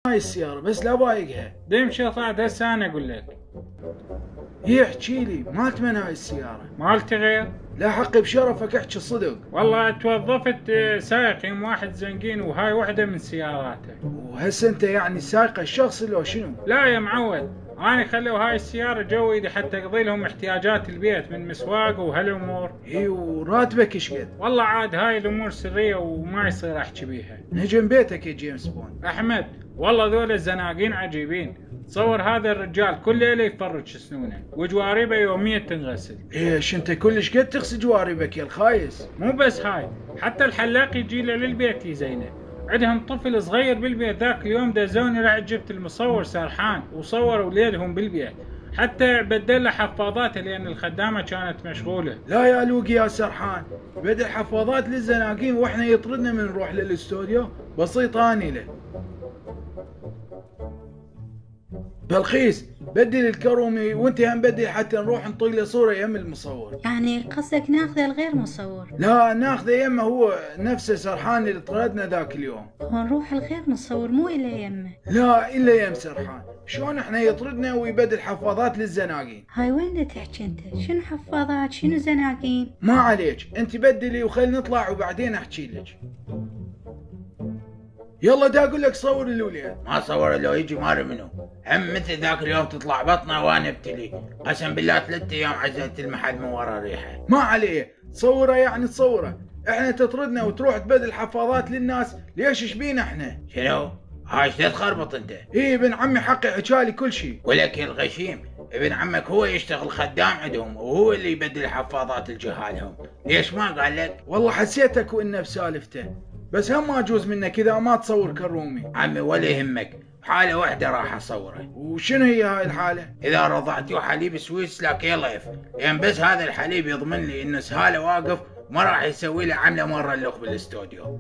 هاي السيارة بس لا بايقها. دمشي طلعت هسه انا اقول لك. هي احكي لي مالت من هاي السيارة؟ مالتي غير؟ لا حقي بشرفك احكي صدق. والله توظفت سائق يم واحد زنقين وهاي وحدة من سياراته. وهسه انت يعني سايق الشخص لو شنو؟ لا يا معود، انا خلوا هاي السيارة جويدي حتى اقضي لهم احتياجات البيت من مسواق وهالامور. اي وراتبك ايش قد؟ والله عاد هاي الامور سرية وما يصير احكي بيها. نجم بيتك يا جيمس بوند. احمد والله ذول الزناقين عجيبين. تصور هذا الرجال كل ليلة يفرج سنونه وجواربه يوميا تنغسل. ايش انت كلش قد تغسل جواربك يا الخايس؟ مو بس هاي، حتى الحلاق يجي له للبيت يزينه. عندهم طفل صغير بالبيت ذاك اليوم دزوني رحت جبت المصور سرحان وصوروا وليدهم بالبيت، حتى بدل له حفاضاته لان الخدامه كانت مشغوله. لا يا لوقي يا سرحان، بدل حفاضات للزناقين واحنا يطردنا من نروح للاستوديو. بسيط اني له. بلخيس بدل الكرومي وانت هم بدل حتى نروح نطق له صوره يم المصور. يعني قصدك ناخذه الغير مصور؟ لا ناخذه يمه هو نفسه سرحان اللي طردنا ذاك اليوم. ونروح الغير مصور مو إلى يمه. لا الا يم سرحان، شلون احنا يطردنا ويبدل حفاضات للزناقين؟ هاي وين دا تحكي انت؟ شنو حفاضات شنو زناقين؟ ما عليك انت بدلي وخل نطلع وبعدين احكي لك. يلا دا اقول لك صور اللولية. ما صور لو يجي مار منو، هم مثل ذاك اليوم تطلع بطنه وانا ابتلي، قسم بالله 3 ايام عزلت المحل من ورا ريحه. ما عليه، تصوره يعني تصوره، احنا تطردنا وتروح تبدل حفاضات للناس، ليش ايش بينا احنا؟ شنو؟ هاي ايش تخربط انت؟ ايه ابن عمي حقي حكالي كل شيء. ولك يا الغشيم، ابن عمك هو يشتغل خدام عندهم وهو اللي يبدل حفاضات الجهالهم، ليش ما قال لك؟ والله حسيتك وانه بسالفته، بس هم ما يجوز منك اذا ما تصور كرومي. عمي ولا يهمك، حالة واحدة راح اصوره. وشنو هي هاي الحالة؟ اذا رضعتيه حليب سويس لا كيلايف، لان بس هذا الحليب يضمن لي انه سهاله واقف وما راح يسوي له عمله مره اللخ بالاستوديو.